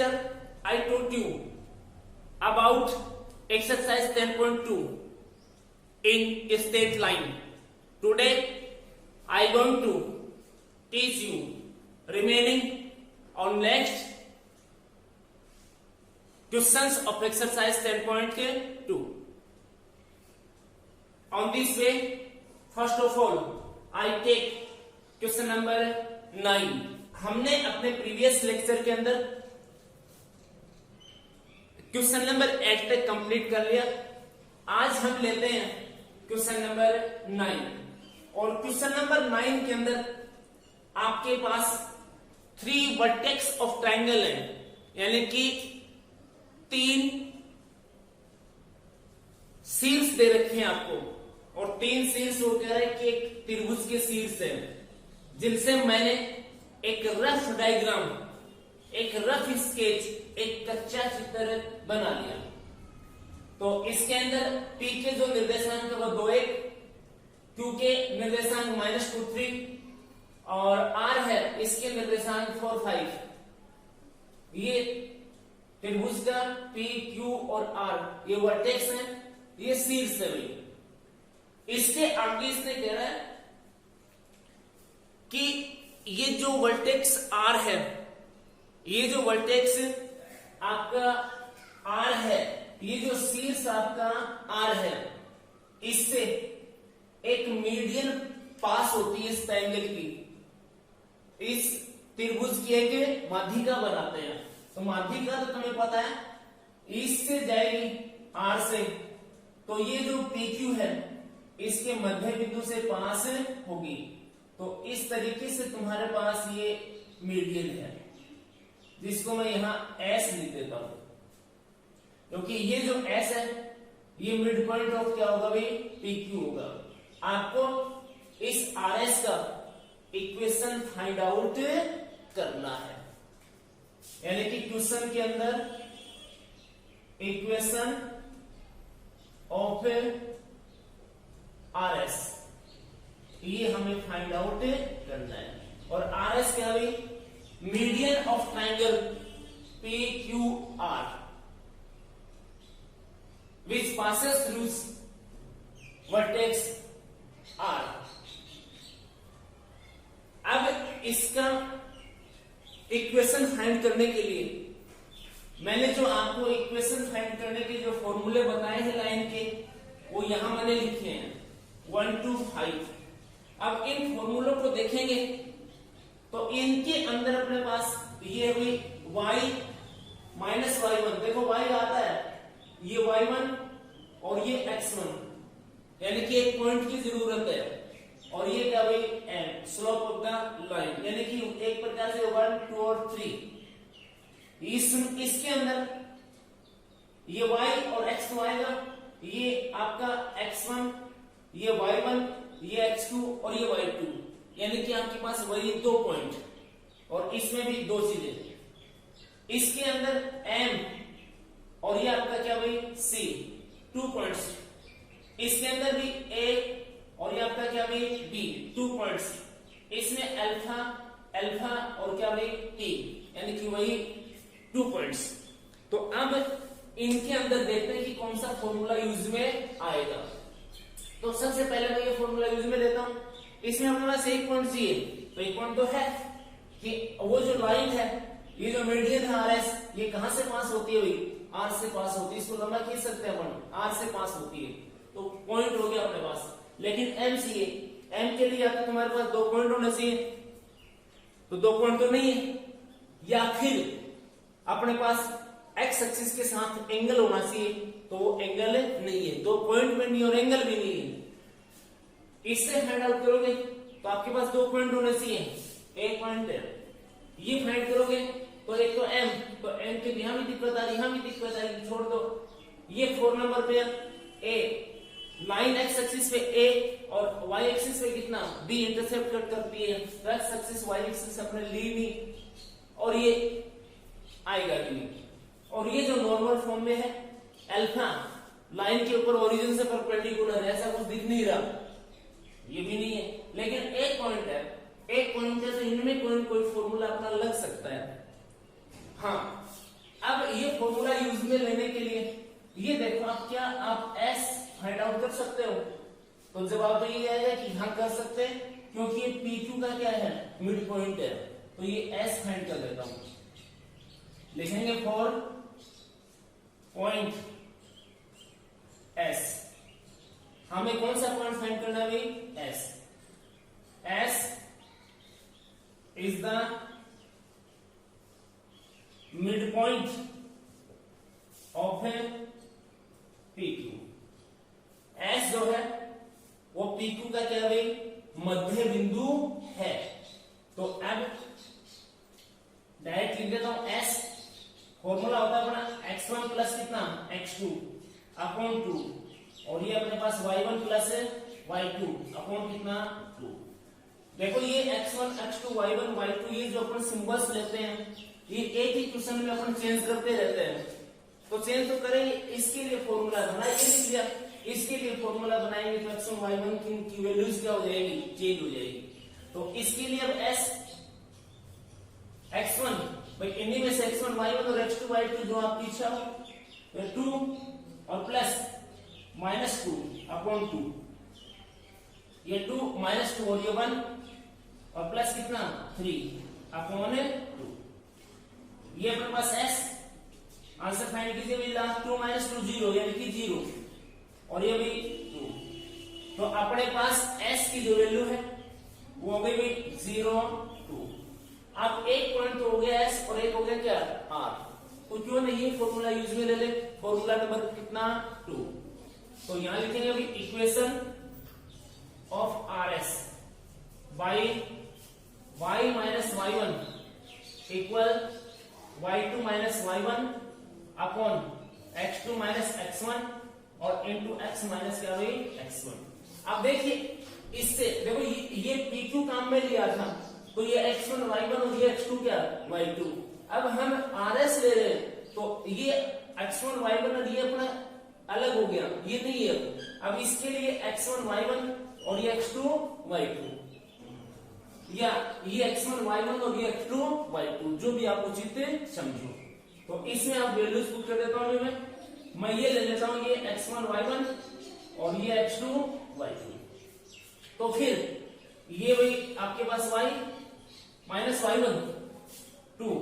lecture I taught you about exercise 10.2 in straight line. Today I going to teach you remaining on next questions of exercise 10.2. On this way, first of all I take question number 9. हमने अपने previous lecture के अंदर question number 8 तक complete कर लिया. आज हम लेते हैं क्वेश्चन नंबर 9 और क्वेश्चन नंबर 9 के अंदर आपके पास 3 वर्टेक्स ऑफ ट्रायंगल है, यानी कि 3 शीर्ष दे रखे हैं आपको और 3 शीर्ष वो कह रहे हैं कि एक त्रिभुज के शीर्ष है, जिनसे मैंने एक रफ डायग्राम, एक रफ स्केच, एक कच्चा चित्र बना लिया. तो इसके अंदर पी के जो निर्देशांक है वो 2 1, क्यू के निर्देशांक -2 3 और आर है इसके निर्देशांक 4 5. ये त्रिभुज का पी क्यू और आर ये वर्टेक्स है, ये शीर्ष है. इसके आगे इसने कह रहा है कि ये जो वर्टेक्स आर है, ये जो वर्टेक्स आपका आर है, ये जो शीर्ष आपका आर है, इससे एक मीडियन पास होती है इस ट्रायंगल की. इस त्रिभुज की एक माध्यिका बनाते हैं. तो माध्यिका तो तुम्हें पता है, इससे जाएगी आर से, तो ये जो पी क्यू है इसके मध्य बिंदु से पास होगी. तो इस तरीके से तुम्हारे पास ये मीडियन है, जिसको मैं यहां एस लिख देता हूं, क्योंकि ये जो एस है ये मिड पॉइंट ऑफ क्या होगा भाई, पी क्यू होगा. आपको इस आर एस का इक्वेशन फाइंड आउट करना है, यानी कि क्वेश्चन के अंदर इक्वेशन ऑफ आर एस ये हमें फाइंड आउट करना है. और आर एस क्या हुई, median of triangle P Q R which passes through vertex R. अब इसका इक्वेशन फाइंड करने के लिए मैंने जो आपको इक्वेशन फाइंड करने के जो फॉर्मूले बताए हैं लाइन के, वो यहां मैंने लिखे हैं 1 2 5. अब इन फॉर्मूलों को देखेंगे तो इनके अंदर अपने पास ये हुई y माइनस y1. देखो y आता है, ये y1 और ये x1, यानी कि एक पॉइंट की जरूरत है. और ये क्या हुई m, slope of the line, यानी कि एक प्रकार से 1 2 और 3. इसके अंदर ये y और x2 आएगा, ये आपका x1, ये y1, ये x2 और ये y2, यानी कि आपके पास वही 2 पॉइंट. और इसमें भी 2 चीजें, इसके अंदर m और ये आपका क्या भाई c, 2 पॉइंट्स. इसके अंदर भी a और ये आपका क्या भाई b, 2 पॉइंट्स. इसमें अल्फा अल्फा और क्या भाई t, यानी कि वही 2 पॉइंट्स. तो अब इनके अंदर देखते हैं कि कौन सा फॉर्मूला यूज में आएगा. तो सबसे पहले मैं ये फॉर्मूला यूज में लेता हूं. इसमें अपने पास एक पॉइंट चाहिए, तो एक पॉइंट तो है कि वो जो लाइन है, ये जो मीडियन है आर एस, ये कहां से पास होती है भाई, आर से पास होती है. इसको लंबा खींच सकते हैं अपन, आर से पास होती है. तो पॉइंट हो गया अपने पास. लेकिन एम चाहिए, एम के लिए आपको तुम्हारे पास 2 पॉइंट होना चाहिए. तो 2 पॉइंट तो नहीं है, या फिर अपने पास एक्स एक्सिस के साथ एंगल होना चाहिए, तो वो एंगल नहीं है. 2 पॉइंट में नहीं और एंगल भी नहीं है. इससे फाइंड आउट करोगे तो आपके पास 2 पॉइंट होने चाहिए. एक पॉइंट है, ये फाइंड करोगे तो एक तो m, तो m के यहां भी दिक्कत आ रही, यहां भी दिक्कत आ रही, छोड़ दो. ये 4 नंबर पे a, लाइन एक्स एक्सिस पे a और y एक्सिस पे कितना b इंटरसेप्ट करती है. तो एक्स एक्सिस y एक्सिस अपने ली नहीं, और ये आएगा नहीं. और ये जो नॉर्मल फॉर्म में है अल्फा, लाइन के ऊपर ओरिजिन से परपेंडिकुलर है, ऐसा कुछ दिख नहीं रहा, ये भी नहीं है. लेकिन एक पॉइंट है, एक पॉइंट है, तो इनमें कोई फॉर्मूला अपना लग सकता है. हाँ, ये देखो आप क्या आप s फाइंड आउट कर सकते हो? तो जवाब तो ये आएगा कि हाँ कर सकते हैं, क्योंकि ये PQ का क्या है, मिड पॉइंट है। तो ये s फाइंड कर देता हूं, लिखेंगे फॉर पॉइंट s। हमें कौन सा पॉइंट फाइंड करना है भाई? s। s is the mid point of A PQ। s जो है वो PQ का क्या भाई, मध्य बिंदु है। तो अब डायरेक्ट लिख देता हूं s, फॉर्मूला होता है अपना x1 प्लस कितना, x2 अपॉन 2, और ये अपने पास y1 प्लस y2 अपॉन कितना 2। देखो ये x1 x2 y1 y2 ये जो अपन सिंबल्स लेते हैं ये एक ही क्वेश्चन में अपन चेंज करते रहते हैं। तो चेंज तो करेंगे, इसके लिए फॉर्मूला बनाएंगे, लिख लिया, इसके लिए फॉर्मूला बनाएंगे तो x1 y1 की वैल्यूज क्या हो जाएगी, चेंज हो जाएगी। तो इसके लिए अब s x1 भाई इन्हीं में से x1 y1 और x2 y2 जो आपकी इच्छा हो, तो 2 और प्लस -2 अपॉन 2, ये 2 -2 और ये 1 और प्लस कितना 3 अपॉन 2। ये अपने पास s, आंसर फाइंड कीजिए भाई, लास्ट 2 -2 0 यानी कि 0, और ये भी 2। तो अपने पास s की जो वैल्यू है वो हो गई 0 2। अब एक पॉइंट तो हो गया s और एक हो गया क्या r, तो क्यों नहीं फॉर्मूला यूज में ले ले, फॉर्मूला नंबर कितना 2। तो यहां लिखेंगे अभी equation of rs by y minus y1 equal y2 minus y1 upon x2 minus x1 और इंटू x माइनस क्या हुई x1। अब देखिए इससे देखो ये PQ काम में लिया था, तो ये x1 y1 और ये x2 क्या y2। अब हम RS ले रहे हैं, तो ये x1 y1 और ये अपना अलग हो गया, ये नहीं है। अब इसके लिए x1 y1 और ये x2 y2, या ये x1 y1 और ये x2 y2, जो भी आप उचित समझो। तो इसमें आप वैल्यूज पुट कर देता हूं मैं ये ले लेता हूं ये x1 y1 और ये x2 y2। तो फिर ये भाई आपके पास y minus y1 2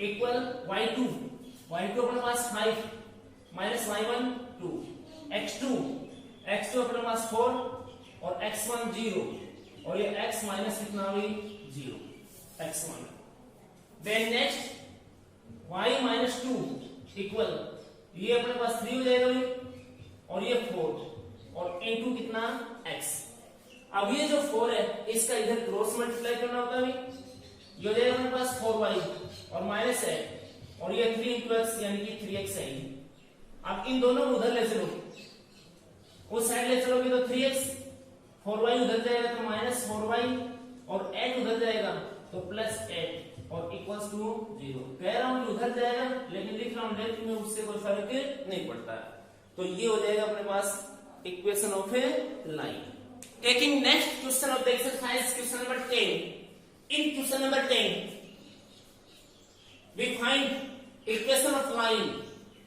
equal y2 अपने पास 5 माइनस y1 2, x2 अपने पास 4 और x1 0, और ये x माइनस कितना हुई 0 x1। Then next y minus 2 equal ये अपने पास 3 हो जाएगा और ये 4 और इनटू कितना x। अब ये जो 4 है इसका इधर क्रॉस मल्टीप्लाई करना होता है, ये हो जाएगा अपने पास 4y और माइनस है, और ये 3 इंटू x यानी कि 3x है। अब इन दोनों को उधर ले चलो, उस साइड ले चलोगे तो 3x, 4y उधर जाएगा तो माइनस 4y और 8 उधर जाएगा तो प्लस 8 और इक्वल्स टू 0। कह रहा हूं उधर जाएगा लेकिन लिख रहा हूं लेफ्ट में, उससे कोई फर्क नहीं पड़ता। तो ये हो जाएगा अपने पास equation of a line. Taking next question of the exercise question number 10। In question number 10 we find equation of line,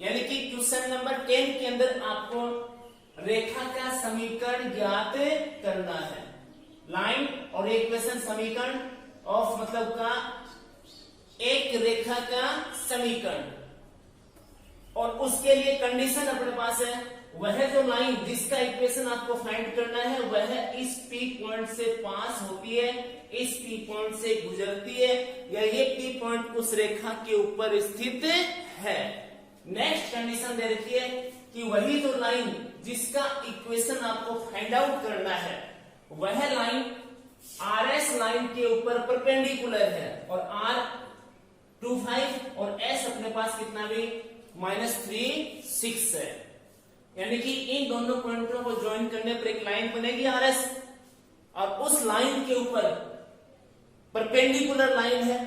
यानी कि क्वेश्चन नंबर 10 के अंदर आपको रेखा का समीकरण ज्ञात करना है। लाइन और इक्वेशन समीकरण ऑफ मतलब का एक रेखा का समीकरण, और उसके लिए कंडीशन अपने पास है, वह जो लाइन जिसका इक्वेशन आपको फाइंड करना है वह इस P पॉइंट से पास होती है, इस P पॉइंट से गुजरती है, या ये P पॉइंट उस रेखा के ऊपर स्थित है। नेक्स्ट कंडीशन दे रखी है कि वही जो लाइन जिसका इक्वेशन आपको फाइंड आउट करना है वह लाइन RS लाइन के ऊपर परपेंडिकुलर है, और R25 और S अपने पास कितना भी -3 6 है। यानी कि इन दोनों पॉइंटों को ज्वाइन करने पर एक लाइन बनेगी RS, और उस लाइन के ऊपर परपेंडिकुलर लाइन है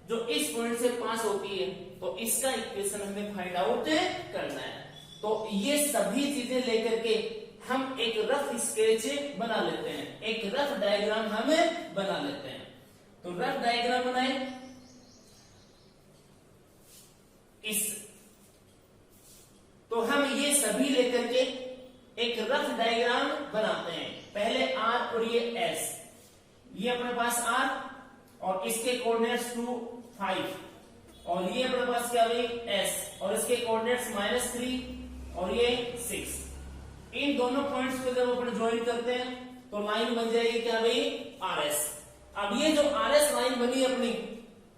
जो इस पॉइंट से पास होती है, तो इसका इक्वेशन हमें फाइंड आउट करना है। तो ये सभी चीजें लेकर के हम एक रफ स्केच बना लेते हैं, एक रफ डायग्राम हमें बना लेते हैं। तो रफ डायग्राम बनाए, इस सभी लेकर के एक रफ डायग्राम बनाते हैं। पहले R और ये S, ये अपने पास R और इसके कोऑर्डिनेट्स 2, 5 और ये अपने पास क्या हुई S और इसके कोऑर्डिनेट्स -3 और ये 6। इन दोनों पॉइंट्स को जब अपन ज्वाइन करते हैं तो लाइन बन जाएगी क्या भाई RS। अब ये जो RS लाइन बनी अपनी,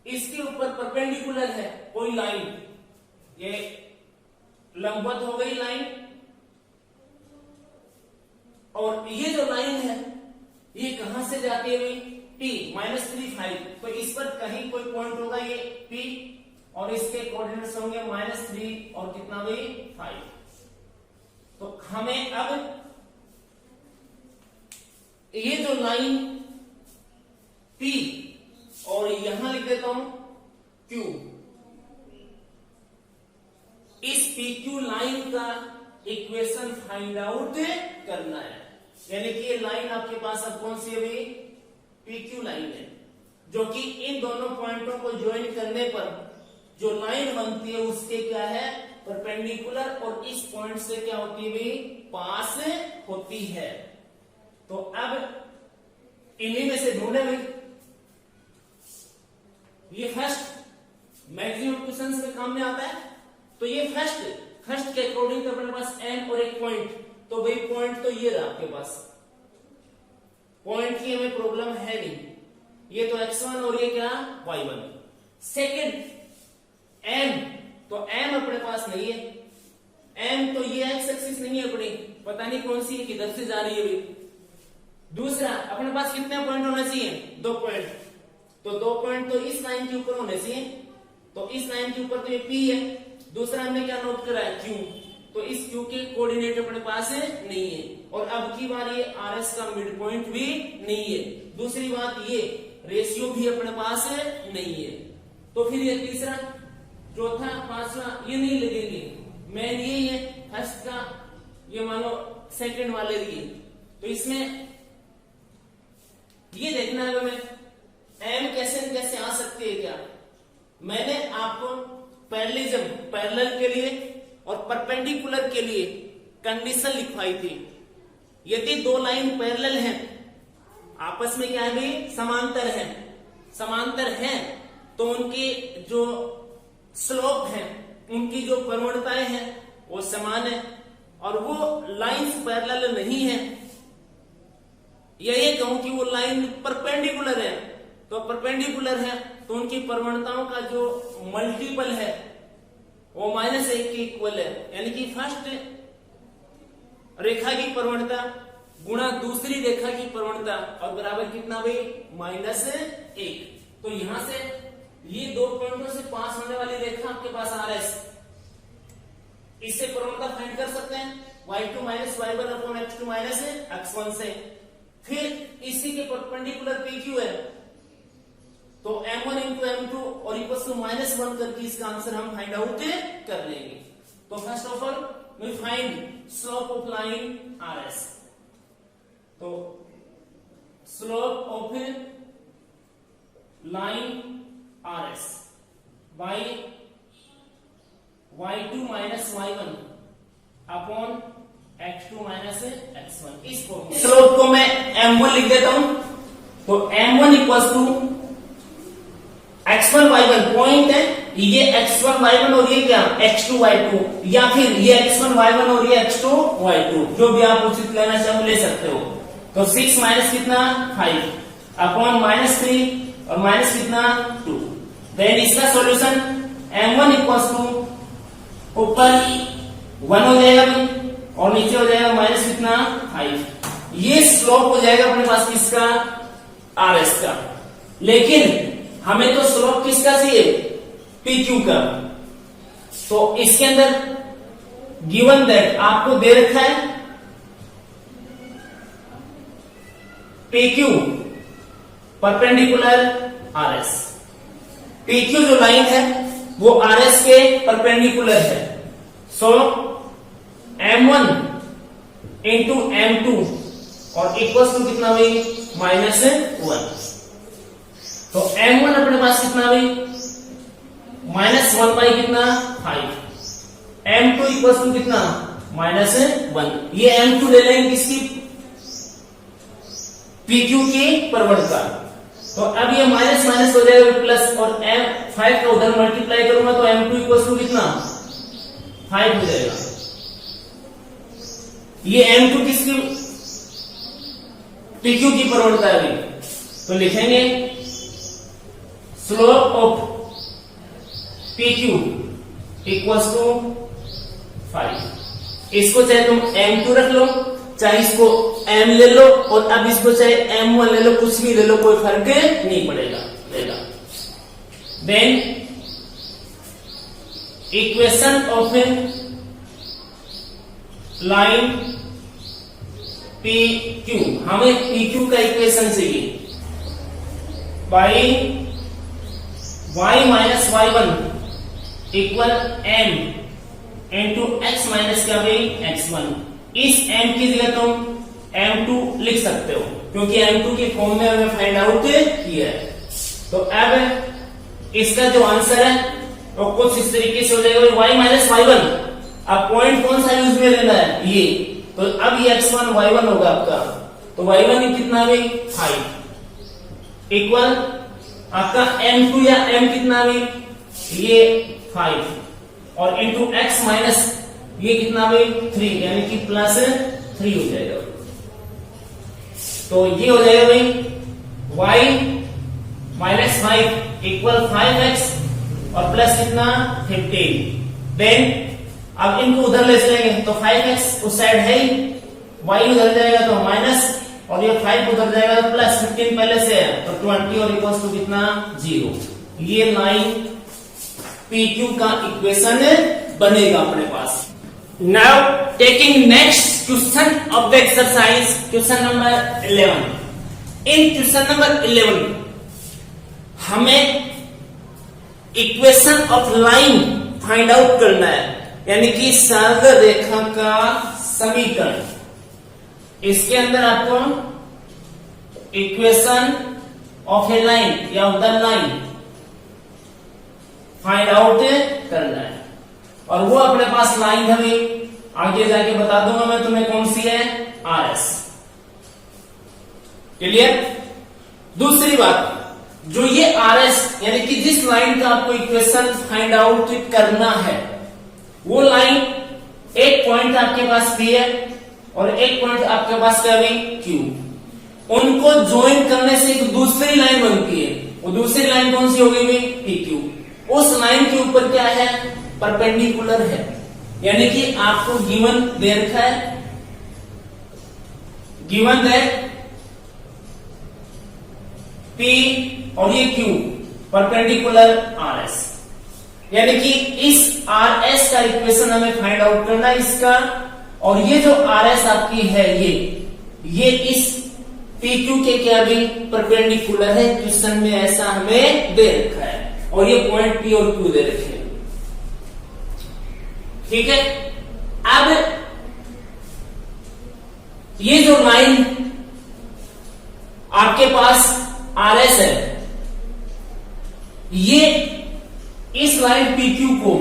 इसके ऊपर परपेंडिकुलर है कोई लाइन, ये लंबवत हो गई लाइन, और ये जो लाइन है ये कहां से जाती है भाई P -3, 5, तो इस पर कहीं कोई पॉइंट होगा ये P और इसके कोऑर्डिनेट्स होंगे -3 और कितना भाई 5। तो हमें अब ये जो लाइन P और यहां लिख देता हूं Q, इस PQ लाइन का इक्वेशन फाइंड आउट करना है। यानी कि ये लाइन आपके पास अब कौन सी है भाई PQ लाइन है, जो कि इन दोनों पॉइंटों को ज्वाइन करने पर जो लाइन बनती है उसके क्या है परपेंडिकुलर, और इस पॉइंट से क्या होती है भाई पास होती है। तो अब इन्हीं में से ढूंढे भाई, ये फर्स्ट मैक्सिमम क्वेश्चंस में काम में आता है। तो ये फर्स्ट के अकॉर्डिंग तो अपने पास M और एक पॉइंट, तो भाई पॉइंट तो ये रहा आपके पास, पॉइंट की हमें प्रॉब्लम है नहीं, ये तो x1 और ये क्या y1। सेकंड M, तो M अपने पास नहीं है, M तो ये x एक्सिस नहीं है अपनी, पता नहीं कौन सी है किधर से जा रही है भाई। दूसरा अपने पास कितने पॉइंट होना चाहिए 2 पॉइंट, तो 2 पॉइंट तो इस लाइन के ऊपर होने चाहिए, तो इस लाइन के ऊपर तो ये P है। दूसरा हमने क्या नोट करा है Q, तो इस Q के कोऑर्डिनेट अपने पास नहीं है, और अब की बार ये RS का मिड पॉइंट भी नहीं है। दूसरी बात ये रेशियो भी अपने पास नहीं है। तो फिर ये तीसरा, चौथा, पांचवा ये नहीं लगेंगे, मेन यही है फर्स्ट का, ये मान लो सेकंड वाले लिए। तो इसमें ये देखना है हमें M कैसे आ सकती है क्या। मैंने आपको पैरेललिज्म, पैरेलल के लिए और परपेंडिकुलर के लिए कंडीशन लिखवाई थी। यदि 2 लाइन पैरेलल हैं, आपस में क्या है भाई समांतर हैं, तो उनकी जो स्लोप है, उनकी जो प्रवणताएं हैं वो समान है, और वो लाइंस पैरेलल नहीं है, ये कहूं कि वो लाइन परपेंडिकुलर है, तो परपेंडिकुलर है तो उनकी प्रवणताओं का जो मल्टीपल है वो -1 के इक्वल है। यानी कि फर्स्ट रेखा की प्रवणता गुणा दूसरी रेखा की प्रवणता, और बराबर कितना भाई -1। तो यहां से ये 2 पॉइंटों से पास होने वाली रेखा आपके पास RS, इससे प्रवणता फाइंड कर सकते हैं y2 - y1 upon x2 - x1 से। फिर इसी के परपेंडिकुलर PQ है, तो M1 into M2 और इक्वल्स टू -1 करके इसका आंसर हम फाइंड आउट कर लेंगे। तो first of all we find slope of line RS। तो slope of line RS y2 - y1 upon x2 - x1। इस स्लोप को मैं M1 लिख देता हूं, तो M1 equals to x1 y1 point है, ये x1 y1 और ये क्या x2 y2, या फिर ये x1 y1 और ये x2 y2, जो भी आप उचित लेना चाहो ले सकते हो। तो 6 माइनस कितना 5 अपॉन -3 और माइनस कितना 2। देन इसका सॉल्यूशन M1 इक्वल्स टू ऊपर 1 हो जाएगा और नीचे हो जाएगा माइनस कितना 5। ये स्लोप हो जाएगा अपने पास किसका RS का। लेकिन हमें तो स्लोप किसका चाहिए PQ का। तो इसके अंदर गिवन दैट आपको दे रखा है PQ परपेंडिकुलर RS। PQ जो लाइन है वो RS के परपेंडिकुलर है। सो M1 इंटू M2 और इक्वल्स टू कितना भाई -1। तो M1 अपने पास कितना भाई -1 बाई कितना 5, M2 इक्वल्स टू कितना -1। ये M2 ले लेंगे किसकी, PQ की प्रवणता। तो अब ये माइनस माइनस हो जाएगा प्लस, और M5 का उधर मल्टीप्लाई करूंगा तो M2 इक्वल टू कितना 5 हो जाएगा। ये M2 किसकी, PQ की प्रवणता है। तो लिखेंगे slope of PQ equals to 5। इसको चाहे तुम M2 रख लो, चाहे इसको M ले लो, और अब इसको चाहे M1 ले लो, कुछ भी ले लो, कोई फर्क नहीं पड़ेगा। Then equation of line PQ, हमें PQ का इक्वेशन चाहिए by y minus y1 equal m into x minus क्या भाई x1। इस m की जगह तुम m2 लिख सकते हो, क्योंकि m2 की फॉर्म में हमें फाइंड आउट किया है। तो अब इसका जो आंसर है वो कुछ इस तरीके से हो जाएगा, y माइनस y1। अब पॉइंट कौन सा यूज में लेना है, ये। तो अब ये x1 y1 होगा आपका, तो y1 कितना भाई 5 इक्वल आपका m2 या m कितना भाई ये 5, और इंटू x माइनस ये कितना भाई 3, यानी कि प्लस 3 हो जाएगा। तो ये हो जाएगा भाई y माइनस 5 इक्वल 5x और प्लस कितना 15। देन अब इनको उधर ले चलेंगे तो 5x उस साइड है ही, y उधर जाएगा तो माइनस, और ये 5 उधर जाएगा तो प्लस, 15 पहले से है तो 20 और इक्वल्स टू कितना 0। ये लाइन PQ का इक्वेशन बनेगा अपने पास। Now taking next question of the exercise, question number 11। In question number 11 हमें equation of line find out करना है, यानी कि सरल रेखा का समीकरण। इसके अंदर आपको इक्वेशन ऑफ ए लाइन या of the line find out करना है, और वो अपने पास लाइन है भाई, आगे जाके बता दूंगा मैं तुम्हें कौन सी है, RS। क्लियर। दूसरी बात, जो ये RS यानी कि जिस लाइन का आपको इक्वेशन फाइंड आउट करना है, वो लाइन एक पॉइंट आपके पास P है और एक पॉइंट आपके पास क्या है Q। उनको ज्वाइन करने से एक दूसरी लाइन बनती है, वो दूसरी लाइन कौन सी होगी भाई PQ। उस लाइन के ऊपर क्या है, परपेंडिकुलर है, यानी कि आपको गिवन दे रखा है, गिवन दैट P और ये Q परपेंडिकुलर RS, यानी कि इस RS का इक्वेशन हमें फाइंड आउट करना है इसका, और ये जो RS आपकी है ये इस PQ के क्या भी परपेंडिकुलर है। क्वेश्चन में ऐसा हमें दे रखा है, और ये पॉइंट P और Q दे रखे हैं। ठीक है। अब ये जो लाइन आपके पास RS है, ये इस लाइन PQ को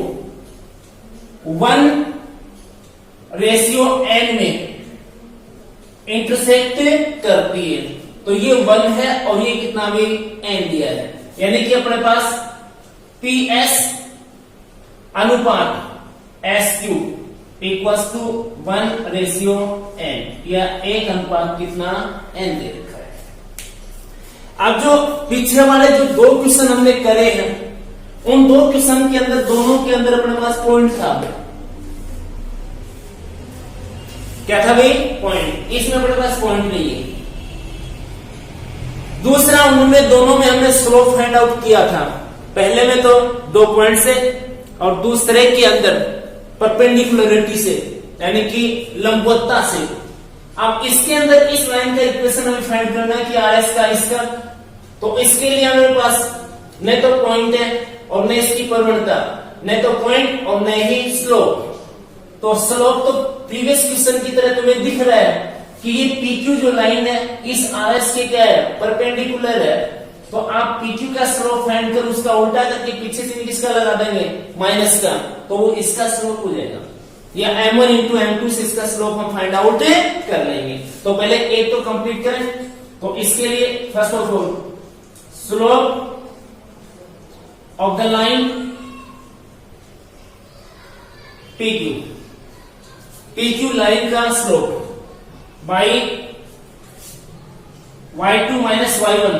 1:n में इंटरसेक्ट करती है, तो ये 1 है और ये कितना भी n दिया है, यानी कि अपने पास PS अनुपात SQ इक्वल्स टू 1:n, या एक अनुपात कितना n दे रखा है। अब जो पीछे वाले जो दो क्वेश्चन हमने करे हैं, उन दो क्वेश्चन के अंदर दोनों के अंदर अपने पास पॉइंट था, क्या था भाई पॉइंट। इसमें अपने पास पॉइंट नहीं है। दूसरा, उनमें दोनों में हमने स्लोप फाइंड आउट किया था, पहले में तो 2 पॉइंट से और दूसरे के अंदर परपेंडिकुलरिटी से, यानी कि लंबवत्ता से। अब इसके अंदर इस लाइन का इक्वेशन हमें फाइंड करना है कि RS का इसका, तो इसके लिए हमारे पास न तो पॉइंट है और न इसकी प्रवणता, न तो पॉइंट और न ही स्लोप। तो स्लोप तो प्रीवियस क्वेश्चन की तरह तुम्हें दिख रहा है कि ये PQ जो लाइन है इस RS के क्या है, परपेंडिकुलर है। तो आप PQ का स्लोप फाइंड कर उसका उल्टा करके पीछे से किसका लगा देंगे, माइनस का, तो वो इसका स्लोप हो जाएगा। या m1 इंटू m2 से इसका स्लोप हम फाइंड आउट कर लेंगे। तो पहले एक तो कंप्लीट करें। तो इसके लिए first of all slope of the line PQ line का slope by y2 minus y1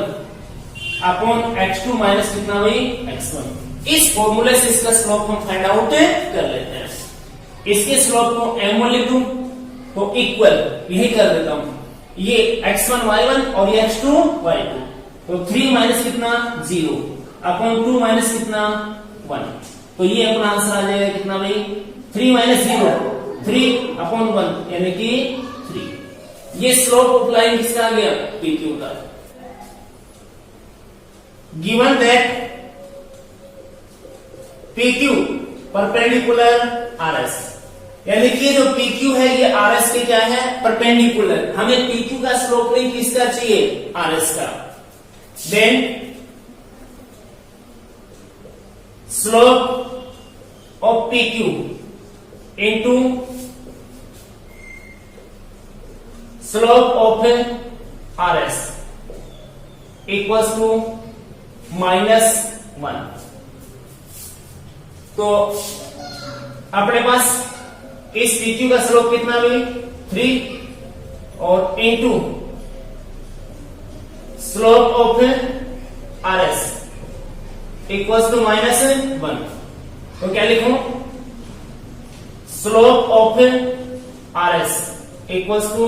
upon x2 minus कितना भाई x1। इस फॉर्मूले से इसका स्लोप हम फाइंड आउट कर लेते हैं। इसके स्लोप को m1 लिख दूं तो इक्वल यही कर देता हूं, ये x1 y1 और ये x2 y2। तो 3 माइनस कितना 0 अपॉन 2 माइनस कितना 1। तो ये अपना आंसर आ जाएगा कितना भाई 3 माइनस 0 3 अपॉन 1 यानी कि 3। ये स्लोप ऑफ लाइन किसका आ गया PQ का। Given that PQ perpendicular RS, यानी कि जो PQ है ये RS के क्या है परपेंडिकुलर। हमें PQ का स्लोप नहीं किसका चाहिए RS का। Then slope of PQ into slope of RS equals to -1। तो अपने पास इस PQ का स्लोप कितना भी 3 और into slope of RS equals to -1। तो क्या लिखूं slope of RS equals to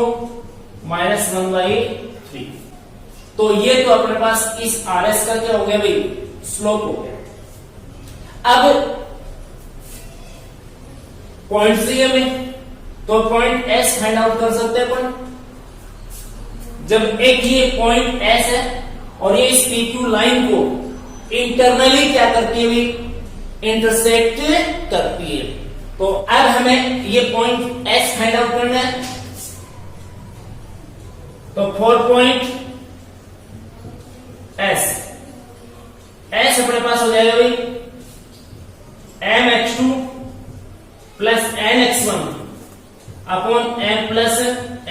-1/3। तो ये तो अपने पास इस RS का क्या हो गया भाई स्लोप हो गया। अब पॉइंट सी हमें, तो पॉइंट S फाइंड आउट कर सकते हैं अपन। जब एक ये पॉइंट S है और ये इस PQ लाइन को इंटरनली क्या करती है भाई इंटरसेक्ट करती है। तो अब हमें ये पॉइंट S फाइंड आउट करना है। तो 4 पॉइंट S अपने पास हो जाएगा भाई mx2 plus nx1 upon m plus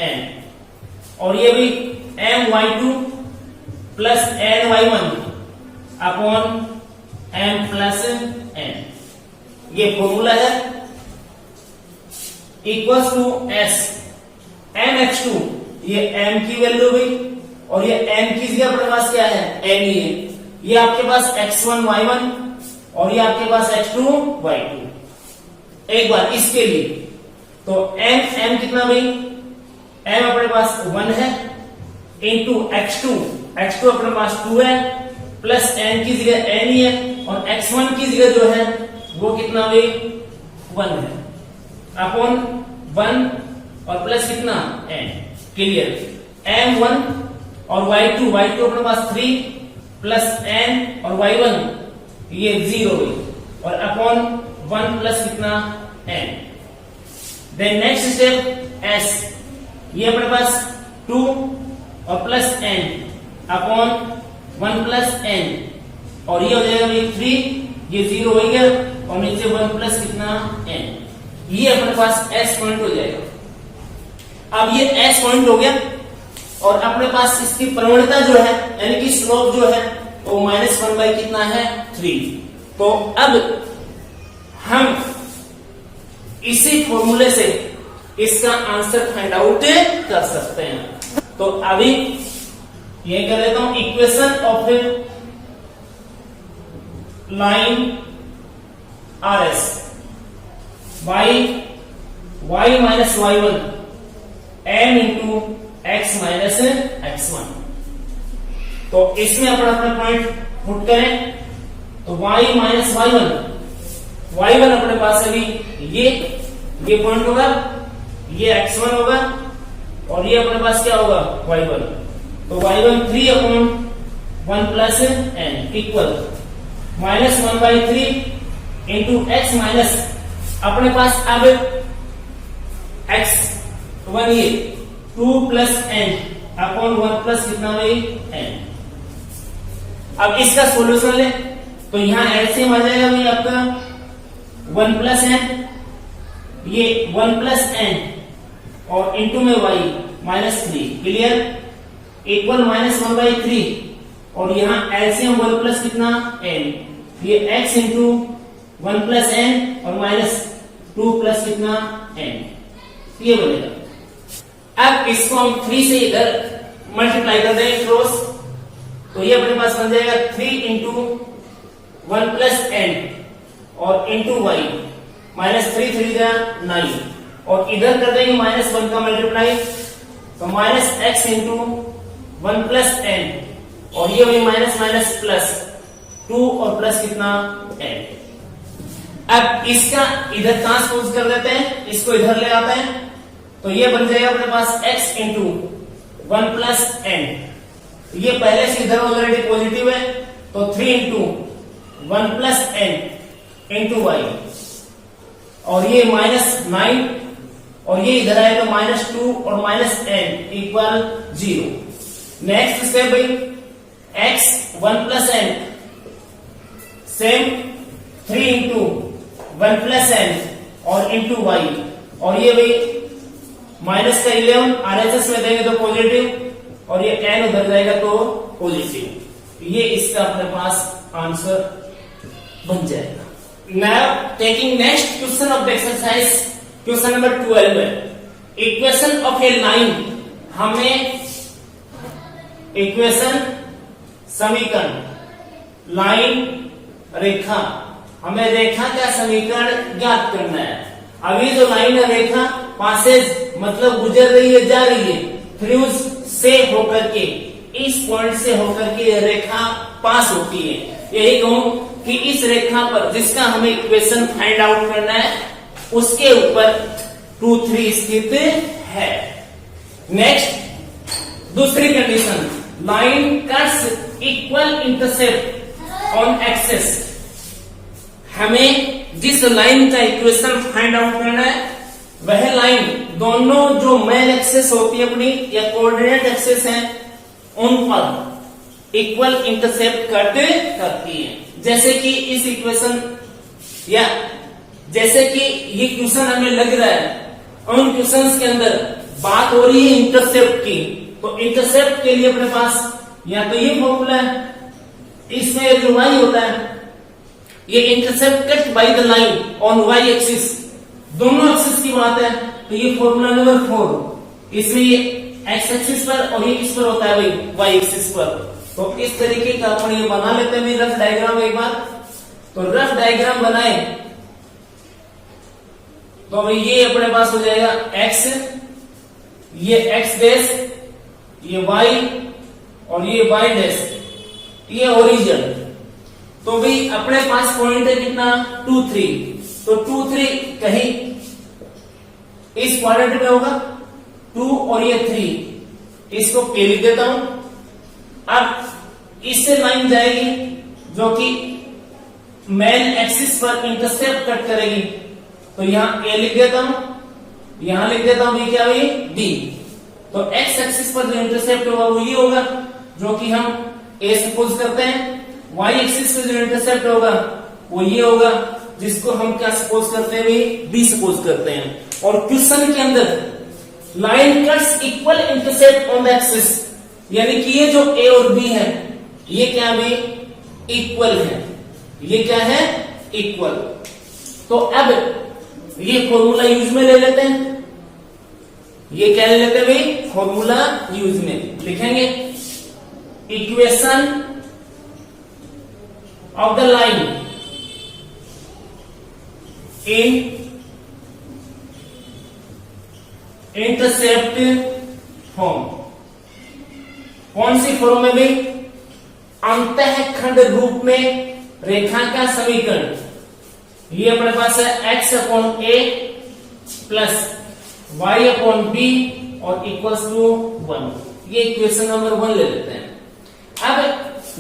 n, और ये भी my2 plus ny1 upon m plus n। ये फॉर्मूला है इक्वल्स टू S mx2, ये m की वैल्यू हुई और ये m की जगह अपने पास क्या है n ही है। ये आपके पास x1 y1 और ये आपके पास x2 y2। एक बार इसके लिए तो m कितना भाई m अपने पास 1 है इंटू x2 अपने पास 2 है प्लस n की जगह n ही है और x1 की जगह जो है वो कितना भाई 1 है अपॉन 1 और प्लस कितना n। क्लियर। m1 और y2 अपने पास 3 प्लस n और y1 ये 0 है और अपॉन 1 प्लस कितना n। Then next step S, ये अपने पास 2 और plus n upon 1 plus n और ये हो जाएगा भाई 3, ये 0 हो गया और नीचे 1 प्लस कितना n। ये अपने पास S पॉइंट हो जाएगा। अब ये S पॉइंट हो गया और अपने पास इसकी प्रवणता जो है यानी कि स्लोप जो है वो -1 कितना है 3। तो अब हम इसी फॉर्मूले से इसका आंसर फाइंड आउट कर सकते हैं। तो अभी ये कर लेता हूं equation of line RS by y minus y1 m into x minus x1। तो इसमें अपना अपना पॉइंट पुट करें तो y माइनस y1 अपने पास अभी ये पॉइंट होगा, ये x1 होगा और ये अपने पास क्या होगा y1। तो y1 3 upon 1 plus n equal -1/3 into x minus अपने पास अब x1 ये 2 प्लस n अपॉन 1 प्लस कितना भाई n। अब इसका सॉल्यूशन ले तो यहां एलसीएम आ जाएगा भाई आपका 1 प्लस n ये 1 प्लस एन और इंटू में y -3 क्लियर इक्वल -1/3 और यहाँ एलसीएम 1 प्लस कितना n ये x इंटू 1 प्लस एन और -2 प्लस कितना n ये बनेगा। अब इसको हम 3 से इधर मल्टीप्लाई कर देंगे क्रॉस तो ये अपने पास बन जाएगा 3 इंटू 1 प्लस एन और इंटू y -3 3 9 और इधर कर देंगे -1 का मल्टीप्लाई तो -x इंटू 1 प्लस एन और ये वही माइनस प्लस 2 और प्लस कितना n। अब इसका इधर ट्रांसपोज कर देते हैं इसको इधर ले आते हैं तो ये बन जाएगा अपने पास x इंटू 1 प्लस एन ये पहले से इधर ऑलरेडी पॉजिटिव है तो 3 into 1 plus N into y और ये -9 और ये इधर आएगा -2 और -n इक्वल 0। नेक्स्ट स्टेप भाई x 1 plus N same 3 into 1 plus N और इंटू y और ये भाई माइनस का 11 आरएचएस में देंगे तो पॉजिटिव और ये n उधर जाएगा तो पॉजिटिव ये इसका अपने पास आंसर बन जाएगा। Now taking next question of the exercise question number 12 है इक्वेशन ऑफ ए लाइन हमें इक्वेशन समीकरण लाइन रेखा हमें रेखा का समीकरण ज्ञात करना है। अभी जो लाइन है रेखा पासेज मतलब गुजर रही है जा रही है थ्रू से होकर के इस पॉइंट से होकर के रेखा पास होती है। यही कहूं कि इस रेखा पर जिसका हमें इक्वेशन फाइंड आउट करना है उसके ऊपर 2 3 स्थित है। नेक्स्ट दूसरी condition line cuts equal intercept on axes हमें जिस लाइन का इक्वेशन फाइंड आउट करना है वह लाइन दोनों जो मेन एक्सेस होती है अपनी या कोऑर्डिनेट एक्सेस है उन पर इक्वल इंटरसेप्ट करती है। जैसे कि इस इक्वेशन या जैसे कि ये क्वेश्चन हमें लग रहा है उन क्वेश्चंस के अंदर बात हो रही है इंटरसेप्ट की तो इंटरसेप्ट के लिए अपने पास या तो ये फॉर्मूला है इसमें जो y होता है ये intercept cut by the line on y axis दोनों एक्सिस की बात है तो ये फॉर्मूला नंबर 4 इसमें ये x एक्सिस पर और ये किस पर होता है भाई y एक्सिस पर। तो इस तरीके का अपन ये बना लेते हैं रफ डायग्राम एक बार तो रफ डायग्राम बनाए तो भाई ये अपने पास हो जाएगा x ये x डैश ये y और ये y डैश ये ओरिजिन तो भाई अपने पास पॉइंट है कितना 2 3 तो 2 3 कहीं इस क्वाड्रेंट में होगा 2 और ये 3 इसको K लिख देता हूं। अब इससे लाइन जाएगी जो कि मेन एक्सिस पर इंटरसेप्ट कट करेगी तो यहां A लिख देता हूं यहां लिख देता हूं क्या हुई D तो x एक्सिस पर जो इंटरसेप्ट होगा वो ये होगा जो कि हम A सपोज करते हैं y एक्सिस पर जो इंटरसेप्ट होगा वो ये होगा जिसको हम क्या सपोज करते हैं B सपोज करते हैं। और क्वेश्चन के अंदर line cuts equal intercept on the axis यानी कि ये जो A और B है ये क्या भी इक्वल है ये क्या है इक्वल। तो अब ये फॉर्मूला यूज में ले लेते हैं ये क्या ले लेते हैं भाई फॉर्मूला यूज में लिखेंगे equation of the line in intercept form कौन सी फॉर्म में भाई अंतःखंड रूप में रेखा का समीकरण ये अपने पास है x upon a plus y upon b और इक्वल्स टू 1 ये इक्वेशन नंबर 1 ले लेते हैं। अब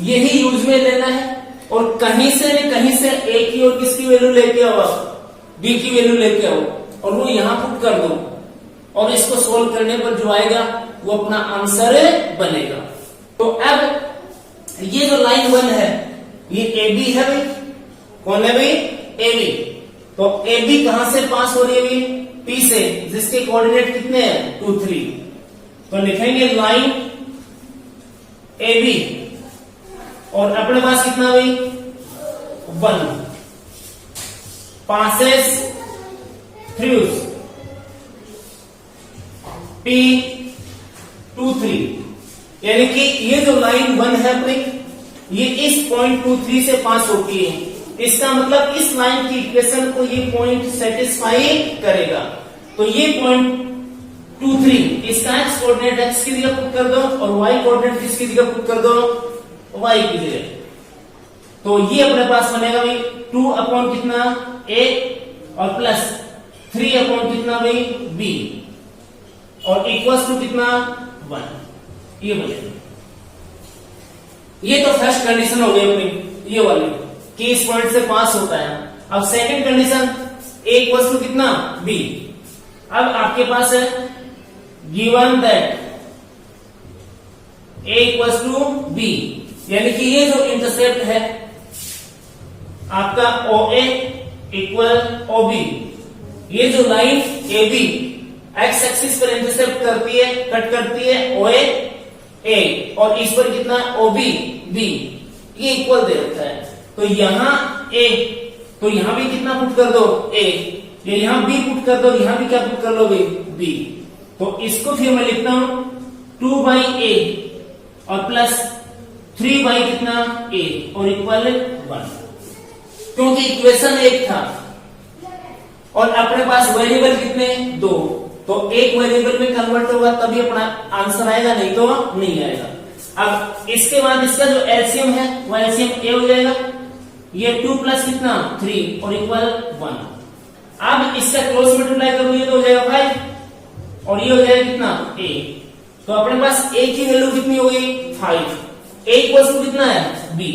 यही यूज में लेना है और कहीं से a की और किसकी वैल्यू लेके आओ b की वैल्यू लेके आओ और वो यहां पुट कर दो और इसको सोल्व करने पर जो आएगा वो अपना आंसर बनेगा। तो अब ये जो लाइन 1 है ये AB है भाई कौन है भाई AB तो ए बी कहां से पास हो रही है? पी से, जिसके कोऑर्डिनेट कितने हैं? 2 3। तो लिखेंगे लाइन ए बी और अपने पास कितना भाई? 1 passes through P 2 3, यानी कि ये जो लाइन 1 है अपनी, ये इस पॉइंट 2 3 से पास होती है। इसका मतलब इस लाइन की इक्वेशन को ये पॉइंट सेटिस्फाई करेगा। तो ये पॉइंट 2 3, इसका एक्स कोऑर्डिनेट एक्स की जगह पुट कर दो और वाई कोऑर्डिनेट किसकी जगह पुट कर दो? वाई की जगह। तो ये अपने पास बनेगा भाई 2 अपॉन कितना? ए और प्लस 3 अपॉन कितना भाई? बी और इक्वल्स टू कितना? 1। ये बनेगा। ये तो फर्स्ट कंडीशन हो गई अपनी, ये वाली कि इस पॉइंट से पास होता है। अब second condition, A equals to कितना? बी। अब आपके पास है given that A equals to B, यानी कि ये जो इंटरसेप्ट है आपका ओ ए इक्वल ओ बी, ये जो line A B X axis पर इंटरसेप्ट करती है, कट करती है ओ ए और इस पर कितना? ओ बी बी, ये इक्वल दे रखा है। तो यहां ए, तो यहां भी कितना पुट कर दो? ए, ये यहां बी पुट कर दो, यहां भी क्या पुट कर लो? बी। तो इसको फिर मैं लिखता हूं 2 बाई ए और प्लस 3 बाई कितना? ए और इक्वल 1, क्योंकि इक्वेशन एक था और अपने पास वेरिएबल कितने? 2। तो एक वेरिएबल में कन्वर्ट होगा तभी अपना आंसर आएगा, नहीं तो नहीं आएगा। अब इसके बाद इसका जो एलसीएम है वो एलसीएम ए हो जाएगा। ये 2 प्लस कितना? 3 और इक्वल 1। अब इसका क्रॉस मल्टीप्लाई करो, ये तो हो जाएगा 5 और ये हो जाएगा कितना? ए। तो अपने पास ए की वैल्यू कितनी हो गई? 5। ए इक्वल्स टू कितना है? B.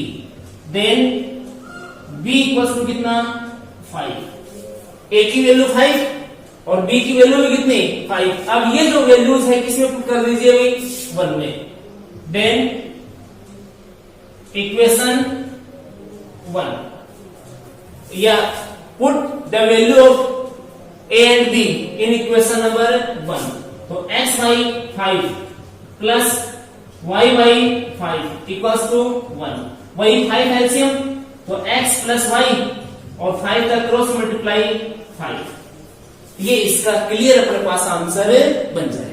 Then B equals to कितना? 5। ए की वैल्यू 5 और बी की वैल्यू भी कितनी? 5। अब ये जो वैल्यूज है किसमें पुट कर दीजिए भाई? 1 में। देन इक्वेशन 1 या put the value of A and B in equation number 1। तो x by 5 plus y by 5 equals to 1। वही 5 एलसीएम, तो x प्लस y और 5 का क्रॉस मल्टीप्लाई 5। ये इसका क्लियर अपने पास आंसर बन जाएगा।